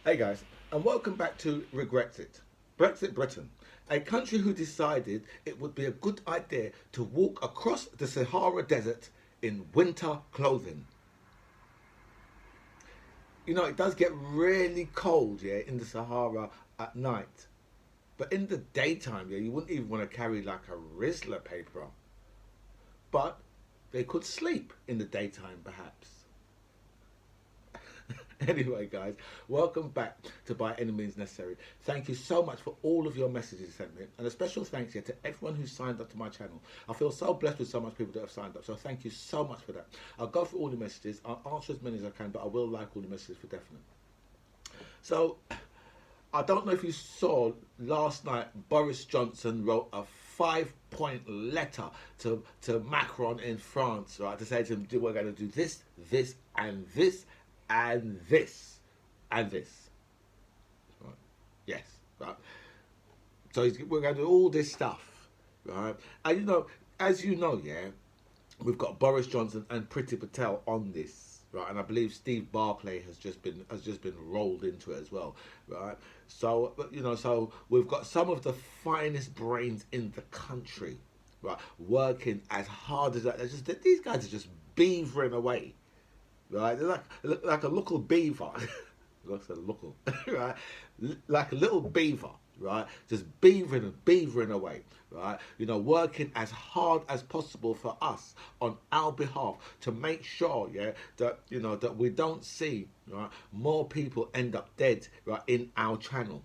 Hey guys, and welcome back to Regrexit. Brexit Britain, a country who decided it would be a good idea to walk across the Sahara Desert in winter clothing. You know, it does get really cold, yeah, in the Sahara at night. But in the daytime, yeah, you wouldn't even want to carry like a Rizzler paper. But they could sleep in the daytime, perhaps. Anyway, guys, welcome back to By Any Means Necessary. Thank you so much for all of your messages you sent me, and a special thanks here to everyone who signed up to my channel. I feel so blessed with so much people that have signed up, so thank you so much for that. I'll go through all the messages, I'll answer as many as I can, but I will like all the messages for definite. So, I don't know if you saw last night, Boris Johnson wrote a 5-point letter to Macron in France, right, to say to him, we're going to do this, this, and this, and this, and this. Right. Yes, right. So we're going to do all this stuff, right? And you know, as you know, yeah, we've got Boris Johnson and Priti Patel on this, right? And I believe Steve Barclay has just been rolled into it as well, right? So you know, so we've got some of the finest brains in the country, right, working as hard as that. These guys are just beavering away. Right, they're like a local beaver, looks like a local, right, like a little beaver, right, just beavering away, right, you know, working as hard as possible for us on our behalf to make sure, yeah, that you know that we don't see, right, more people end up dead, right, in our channel,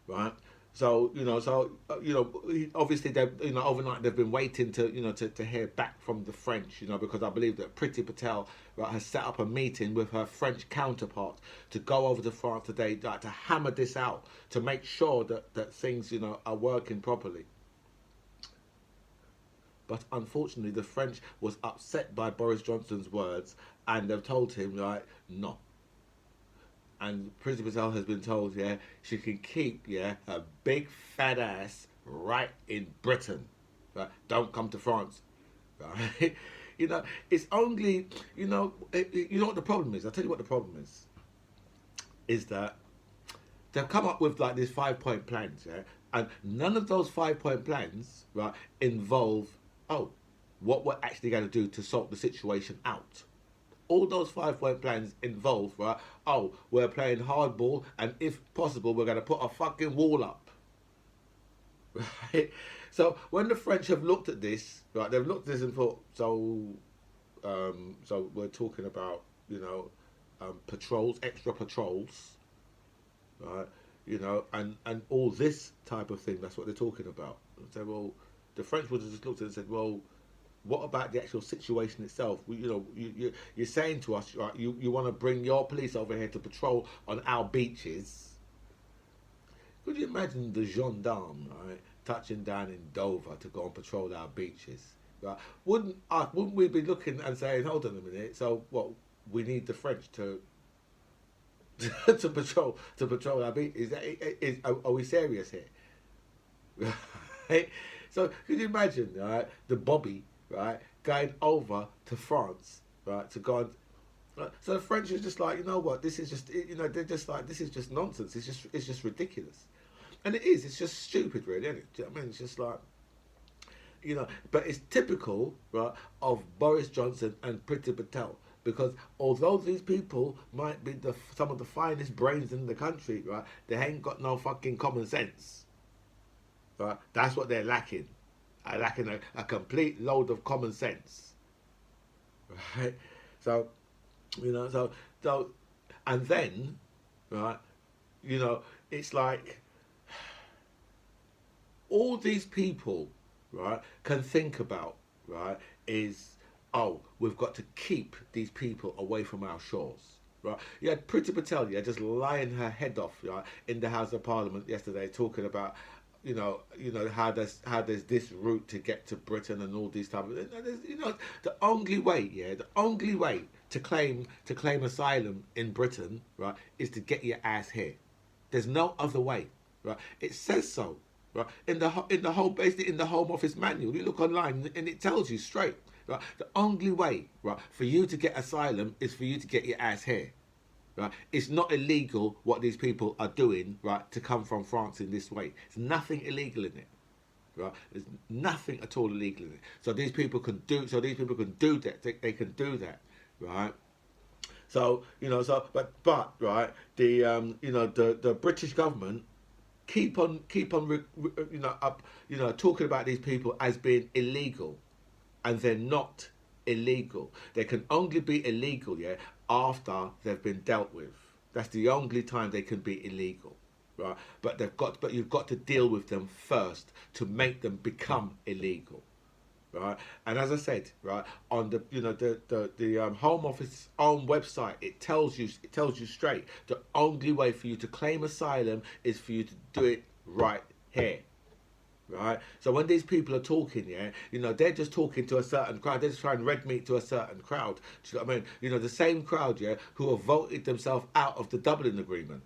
right. So you know, obviously they, you know, overnight they've been waiting to, you know, to hear back from the French, you know, because I believe that Priti Patel, right, has set up a meeting with her French counterpart to go over to France today, like, to hammer this out, to make sure that things, you know, are working properly. But unfortunately, the French was upset by Boris Johnson's words, and they've told him, right, no. And Priti Patel has been told, yeah, she can keep, yeah, her big fat ass right in Britain. Right? Don't come to France. Right? You know, it's only, you know what the problem is? I'll tell you what the problem is that they've come up with like these 5-point plans, yeah, and none of those 5-point plans, right, involve, what we're actually going to do to sort the situation out. All those 5-point plans involve, right, we're playing hardball, and if possible, we're going to put a fucking wall up. Right? So when the French have looked at this, right, they've looked at this and thought, so we're talking about, you know, patrols, extra patrols, right, you know, and all this type of thing. That's what they're talking about. So, well, the French would have just looked at it and said, well, what about the actual situation itself? You know, you're saying to us, right, you want to bring your police over here to patrol on our beaches. Could you imagine the gendarme, right, touching down in Dover to go and patrol our beaches? Right? Wouldn't we be looking and saying, hold on a minute, so what, we need the French to to patrol our beaches? Are we serious here? Right? So could you imagine, right, the Bobby, right, going over to France, right, to go and, right, so the French is just like, you know what, this is just, you know, they're just like, this is just nonsense, it's just ridiculous. And it's just stupid, really, isn't it? Do you know what I mean? It's just like, you know, but it's typical, right, of Boris Johnson and Priti Patel, because although these people might be some of the finest brains in the country, right, they ain't got no fucking common sense. Right? That's what they're lacking. Are lacking a complete load of common sense. Right? So, you know, so, and then, right, you know, it's like all these people, right, can think about, right, is, we've got to keep these people away from our shores. Right, you had Priti Patel, yeah, just lying her head off, right, in the House of Parliament yesterday, talking about, you know how there's this route to get to Britain and all these type of, you know, the only way to claim asylum in Britain, right, is to get your ass here. There's no other way, right? It says so, right, in the whole, basically in the Home Office manual. You look online and it tells you straight, right? The only way, right, for you to get asylum is for you to get your ass here. Right? It's not illegal what these people are doing, right, to come from France in this way. There's nothing illegal in it. Right? There's nothing at all illegal in it. So these people can do. So these people can do that. They can do that, right? So but right, the the British government keep on talking about these people as being illegal, and they're not illegal. They can only be illegal, yeah, after they've been dealt with. That's the only time they can be illegal, right? But you've got to deal with them first to make them become illegal, right? And as I said, right, on the Home Office own website, it tells you straight the only way for you to claim asylum is for you to do it right here. Right, so when these people are talking, yeah, they're just talking to a certain crowd. They're just trying red meat to a certain crowd. Do you know what I mean? The same crowd, yeah, who have voted themselves out of the Dublin Agreement.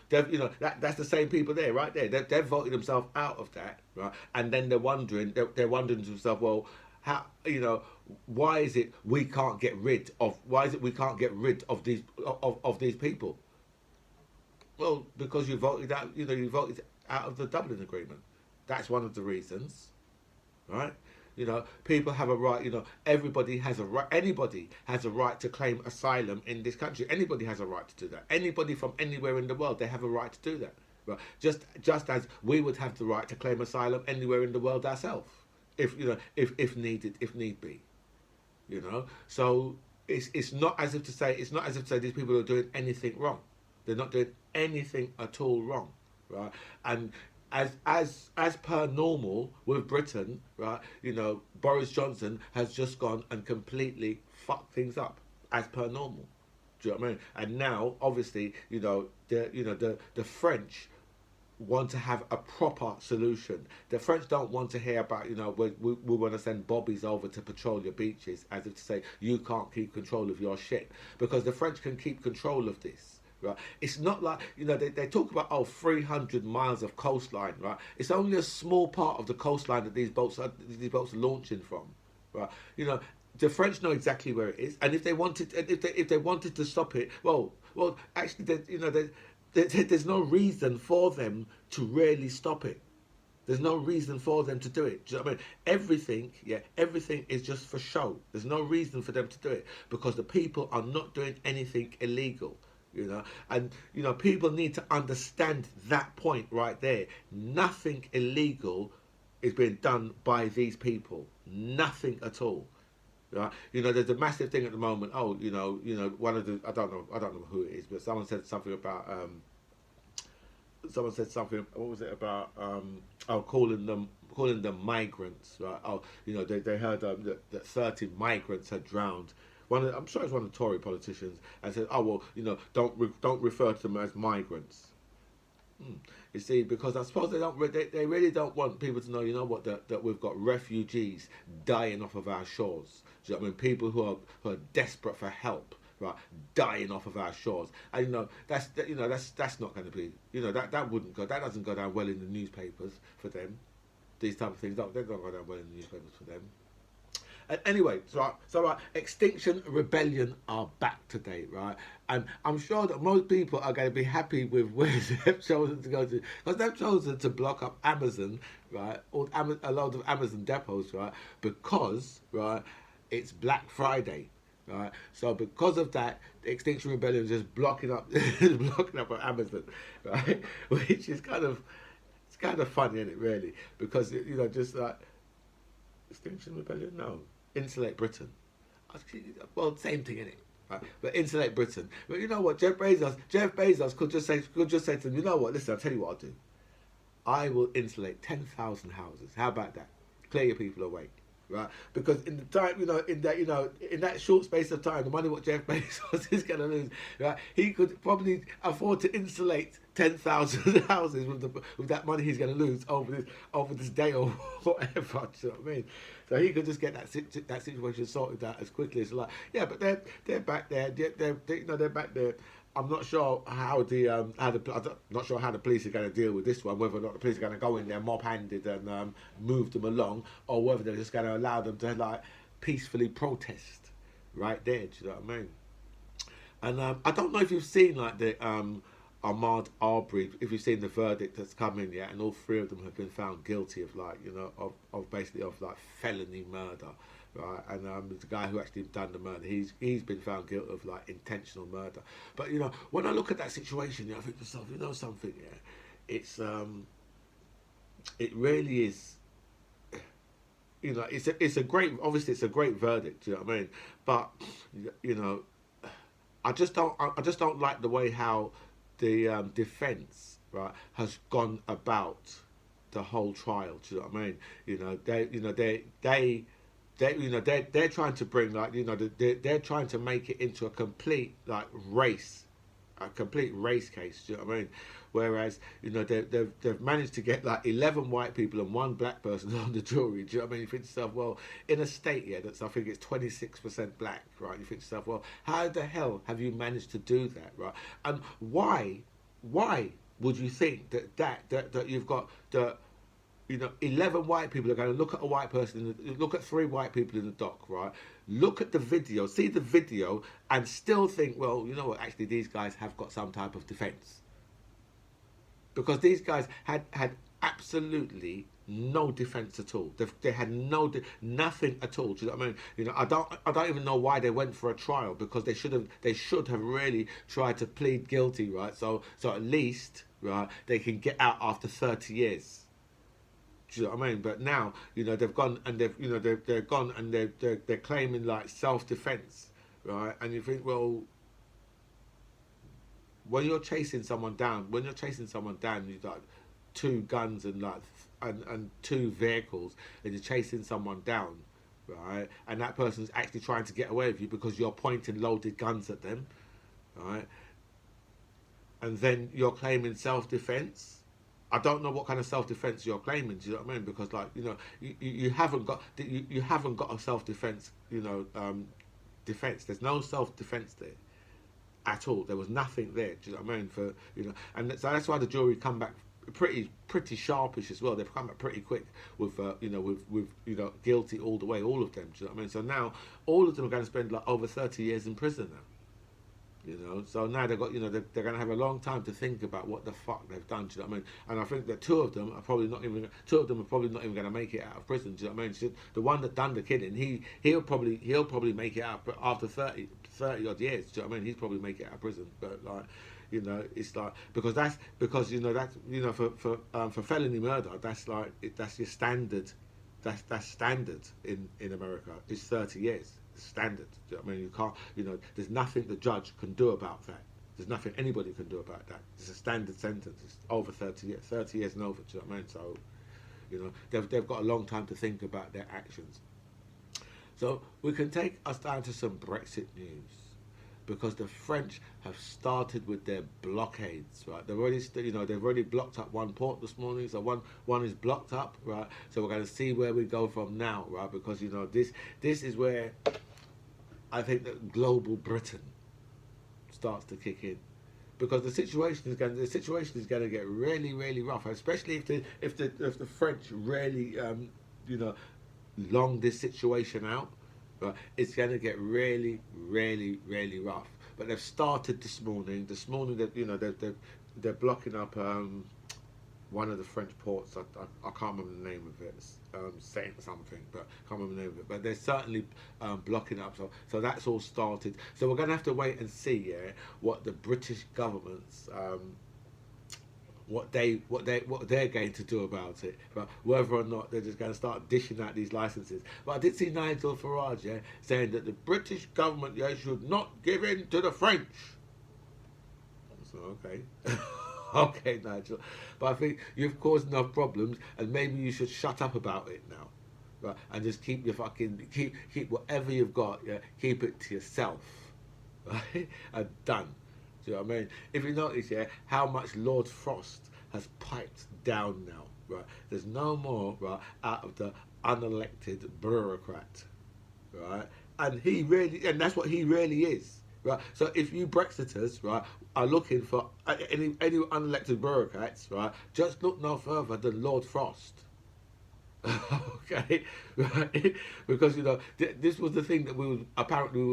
That's the same people there, right there. They've voted themselves out of that, right? And then they're wondering to themselves, well, how, why is it we can't get rid of? Why is it we can't get rid of these people? Well, because you voted out. You voted out of the Dublin Agreement. That's one of the reasons, right? People have a right. Everybody has a right. Anybody has a right to claim asylum in this country. Anybody has a right to do that. Anybody from anywhere in the world, they have a right to do that. Right? Just as we would have the right to claim asylum anywhere in the world ourselves, if need be. So it's not as if to say these people are doing anything wrong. They're not doing anything at all wrong, right? And as per normal with Britain, right? Boris Johnson has just gone and completely fucked things up as per normal. Do you know what I mean? And now, obviously, the French want to have a proper solution. The French don't want to hear about, we want to send bobbies over to patrol your beaches, as if to say you can't keep control of your shit, because the French can keep control of this. Right? It's not like, they talk about 300 miles of coastline, right? It's only a small part of the coastline that these boats are launching from, right? The French know exactly where it is, and if they wanted to stop it, well, actually, there's no reason for them to really stop it. There's no reason for them to do it. Do you know what I mean? Everything is just for show. There's no reason for them to do it because the people are not doing anything illegal. And people need to understand that point right there. Nothing illegal is being done by these people. Nothing at all. Right? There's a massive thing at the moment. One of the I don't know who it is, but someone said something about what was it about calling them migrants, right? They heard that 30 migrants had drowned. I'm sure it's one of the Tory politicians, and said, don't refer to them as migrants. You see, because I suppose they really don't want people to know, that we've got refugees dying off of our shores. Do you know what I mean? People who are desperate for help, right, dying off of our shores, and that's not going to be, that doesn't go down well in the newspapers for them. These type of things they don't go down well in the newspapers for them. And anyway, so Extinction Rebellion are back today, right? And I'm sure that most people are going to be happy with where they've chosen to go to, because they've chosen to block up Amazon, right? Or a lot of Amazon depots, right? Because, right, it's Black Friday, right? So because of that, the Extinction Rebellion is just blocking up on Amazon, right? Which is kind of funny, isn't it? Really, because just like Extinction Rebellion, no. Insulate Britain. Well, same thing, innit? Right? But insulate Britain. But you know what? Jeff Bezos could just say to them, you know what? Listen, I'll tell you what I'll do. I will insulate 10,000 houses. How about that? Clear your people away, right? Because in the time, in that short space of time, the money what Jeff Bezos is going to lose, right? He could probably afford to insulate 10,000 houses with that money he's going to lose over this day or whatever. Do you know what I mean? So he could just get that situation sorted out as quickly as like. Yeah, but they're back there. They're back there. I'm not sure how I'm not sure how the police are going to deal with this one. Whether or not the police are going to go in there mob-handed and move them along, or whether they're just going to allow them to peacefully protest right there. Do you know what I mean? And I don't know if you've seen like the Ahmaud Arbery, if you've seen the verdict that's come in yet, and all three of them have been found guilty of like, you know, of basically of like felony murder, right? And the guy who actually done the murder, he's been found guilty of like intentional murder. But you know, when I look at that situation, I think to myself, you know something, yeah, it's it really is. You know, it's a great, obviously it's a great verdict. You know what I mean? But you know, I just don't like the way how the defence, right, has gone about the whole trial. Do you know what I mean? They're trying to bring like, you know, they're trying to make it into a complete like a complete race case. Do you know what I mean? Whereas, you know, they've managed to get like 11 white people and one black person on the jury. Do you know what I mean? You think to yourself, well, in a state, yeah, that's, I think it's 26% black, right? You think to yourself, well, how the hell have you managed to do that, right? And why would you think that you've got the, you know, 11 white people are going to look at a white person, look at 3 white people in the dock, right? Look at the video, see the video, and still think, well, you know what, actually these guys have got some type of defence. Because these guys had absolutely no defence at all. They had nothing at all. Do you know what I mean? You know, I don't even know why they went for a trial, because they should have really tried to plead guilty, right? So at least, right, they can get out after 30 years. Do you know what I mean? But now, you know, they've gone and they're gone and they're claiming like self-defence, right? And you think, well, when you're chasing someone down, you've got 2 guns and like and 2 vehicles, and you're chasing someone down, right? And that person's actually trying to get away with you because you're pointing loaded guns at them, right? And then you're claiming self-defence. I don't know what kind of self-defence you're claiming. Do you know what I mean? Because like, you know, you haven't got a self-defence, you know, defence. There's no self-defence there at all. There was nothing there. Do you know what I mean? For, you know, and so that's why the jury come back pretty sharpish as well. They've come back pretty quick with you know, with you know, guilty all the way, all of them. Do you know what I mean? So now all of them are going to spend like over 30 years in prison now. You know, so now they've got, you know, they're going to have a long time to think about what the fuck they've done. Do you know what I mean? And I think that two of them are probably not even going to make it out of prison. Do you know what I mean? So the one that done the killing, he'll probably make it out after 30 odd years. Do you know what I mean? He's probably make it out of prison. But like, you know, it's like, because you know, for felony murder, that's like, that's your standard. That's standard in America. It's 30 years. Standard. Do you know what I mean? You can't, you know, there's nothing the judge can do about that. There's nothing anybody can do about that. It's a standard sentence. It's over 30 years. 30 years and over. Do you know what I mean? So, you know, they've got a long time to think about their actions. So we can take us down to some Brexit news, because the French have started with their blockades, right? They've already blocked up one port this morning, so one is blocked up, right? So we're going to see where we go from now, right? Because, you know, this is where I think that global Britain starts to kick in, because the situation is going to get really, really rough, especially if the French really you know, long this situation out. But it's going to get really, really, really rough. But they've started this morning. This morning, they're blocking up one of the French ports. I can't remember the name of it. Saying something, but I can't remember the name of it. But they're certainly blocking up. So that's all started. So we're going to have to wait and see, yeah, what the British government's what they're going to do about it, but whether or not they're just going to start dishing out these licenses. But I did see Nigel Farage, yeah, saying that the British government, yeah, should not give in to the French. So okay, okay, Nigel, but I think you've caused enough problems, and maybe you should shut up about it now, right? And just keep your fucking keep whatever you've got, yeah, keep it to yourself, right? And done. Do you know what I mean? If you notice, yeah, how much Lord Frost has piped down now, right? There's no more, right, out of the unelected bureaucrat, right? And that's what he really is, right? So if you Brexiters, right, are looking for any unelected bureaucrats, right, just look no further than Lord Frost. Okay, right? Because, you know, this was the thing that we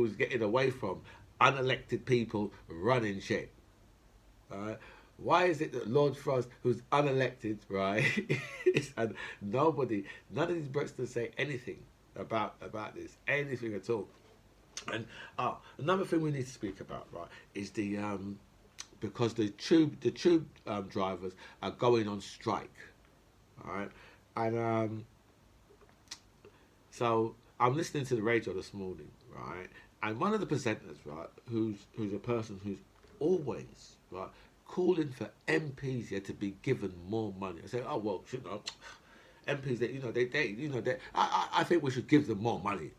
was getting away from, unelected people running shit. Right? Why is it that Lord Frost, who's unelected, right, and none of these Brexiters say anything about this, anything at all. And another thing we need to speak about, right, is the because the tube drivers are going on strike, all right, and so I'm listening to the radio this morning, right, and one of the presenters, right, who's a person who's always, right, calling for MPs here to be given more money. I say, oh well, you know, MPs, I think we should give them more money,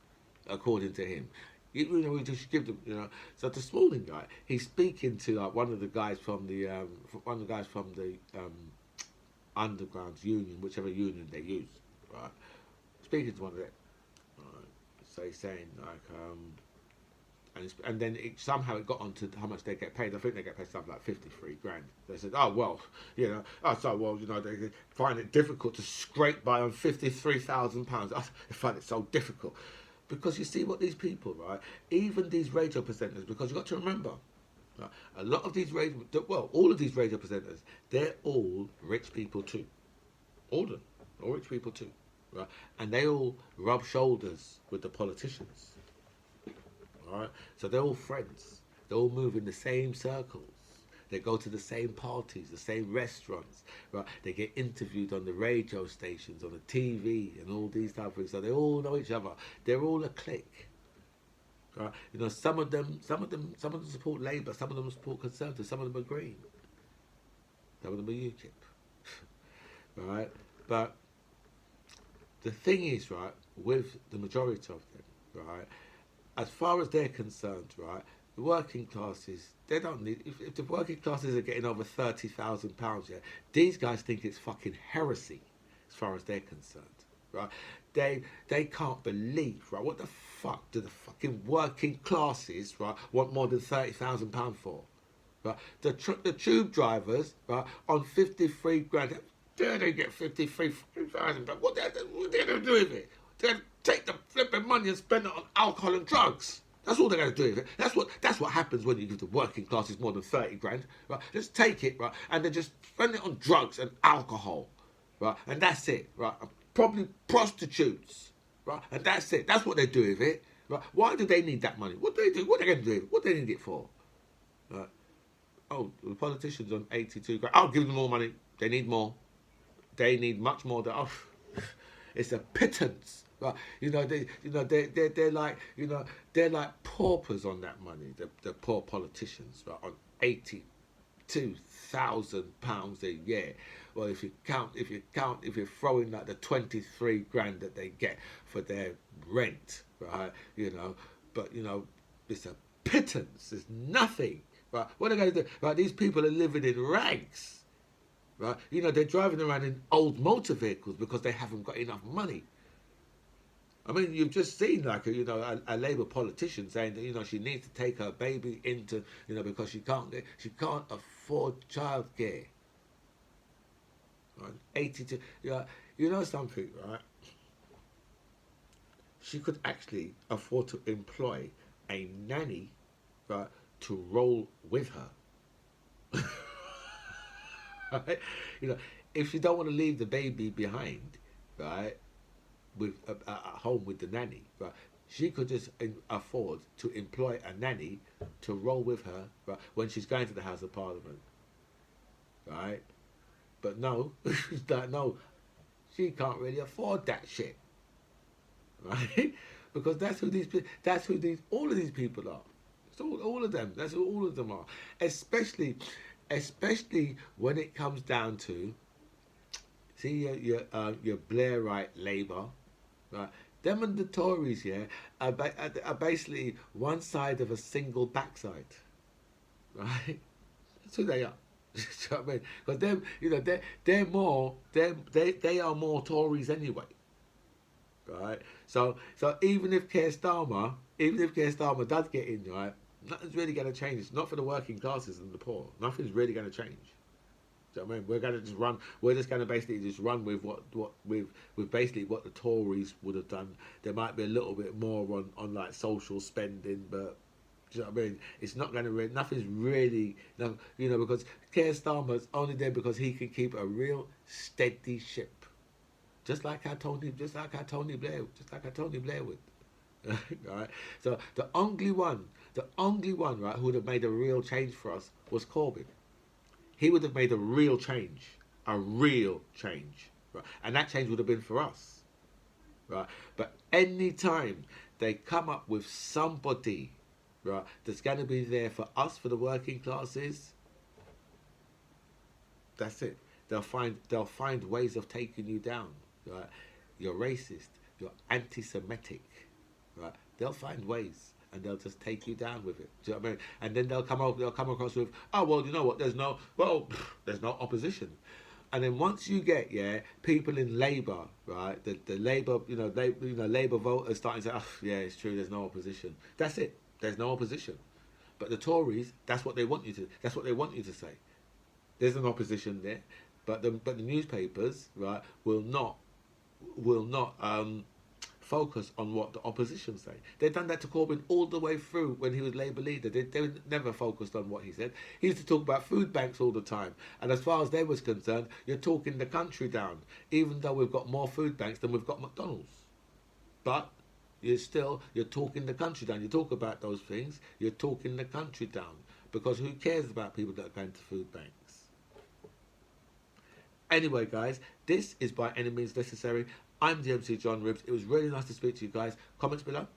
according to him. You know, we just give them, you know. So this morning, guy, he's speaking to one of the guys from the underground union, whichever union they use, right? Speaking to one of them, right? So he's saying like, and then somehow it got onto how much they get paid. I think they get paid something like 53 grand. They said, oh well, you know, they find it difficult to scrape by on £53,000. I find it so difficult. Because you see what these people, right, even these radio presenters, because you've got to remember, right, a lot of these all of these radio presenters, they're all rich people too. All of them, all rich people too, right? And they all rub shoulders with the politicians, right? So they're all friends. They all move in the same circles. They go to the same parties, the same restaurants, right? They get interviewed on the radio stations, on the TV, and all these type of things. So they all know each other. They're all a clique, right? You know, some of them support Labour, some of them support Conservative, some of them are Green, some of them are UKIP, right? But the thing is, right, with the majority of them, right, as far as they're concerned, right, the working classes, they don't need. If the working classes are getting over £30,000, yeah, these guys think it's fucking heresy, as far as they're concerned, right? They can't believe, right? What the fuck do the fucking working classes, right, want more than £30,000 for, right? The tube drivers, right, on 53 grand, they get 53,000. What they're gonna do with it? They're gonna take the flipping money and spend it on alcohol and drugs. That's all they're going to do with it. That's what happens when you give the working classes more than 30 grand, right? Just take it, right, and then just spend it on drugs and alcohol, right, and that's it, right. Probably prostitutes, right, and that's it. That's what they do with it, right. Why do they need that money? What do they do? What are they going to do with it? What do they need it for? Right. Oh, the politicians on 82 grand. I'll give them more money. They need more. They need much more. It's a pittance. Right. They're like, they're like paupers on that money. The poor politicians, right, on £82,000 a year. Well, if you're throwing like the 23 grand that they get for their rent, right? But it's a pittance. It's nothing, right? What are they going to do? Right, these people are living in rags, right? They're driving around in old motor vehicles because they haven't got enough money. I mean, you've just seen like a Labour politician saying that she needs to take her baby into because she can't afford childcare. Right? 82. Something, right? She could actually afford to employ a nanny, right, to roll with her. Right? If she don't want to leave the baby behind, right, with at home with the nanny, right, she could just afford to employ a nanny to roll with her, right, when she's going to the House of Parliament, right? But no, no, she can't really afford that shit, right? Because all of these people are. It's all of them. That's who all of them are. Especially when it comes down to, see, your Blairite Labour, right? Them and the Tories, yeah, are basically one side of a single backside, right? That's who they are. You know what I mean? Because they are more Tories anyway, right? So even if Keir Starmer does get in, right, nothing's really going to change. It's not for the working classes and the poor. Nothing's really going to change. Do you know what I mean? We're going to just run. We're just going to basically just run with with basically what the Tories would have done. There might be a little bit more on like social spending, but Do you know what I mean? It's not going to nothing's really, no, you know, because Keir Starmer's only there because he can keep a real steady ship, just like how Tony Blair would. Right. So the only one, right, who would have made a real change for us was Corbyn. He would have made a real change, right, and that change would have been for us, right. But any time they come up with somebody, right, that's going to be there for us, for the working classes, that's it. They'll find ways of taking you down. Right? You're racist. You're anti-Semitic. Right? They'll find ways, and they'll just take you down with it. Do you know what I mean? And then they'll come across with, oh well, you know what? There's no opposition. And then once you get people in Labour, right, the Labour, Labour voters starting to say, oh yeah, it's true, there's no opposition. That's it. There's no opposition. But the Tories, that's what they want you to say. There's an opposition there, but the newspapers, right, will not focus on what the opposition say. They've done that to Corbyn all the way through when he was Labour leader. They never focused on what he said. He used to talk about food banks all the time, and as far as they was concerned, you're talking the country down. Even though we've got more food banks than we've got McDonald's, but you're talking the country down. You talk about those things, you're talking the country down, because who cares about people that are going to food banks? Anyway, guys, this is By Any Means Necessary. I'm DMC John Ribbs. It was really nice to speak to you guys. Comments below.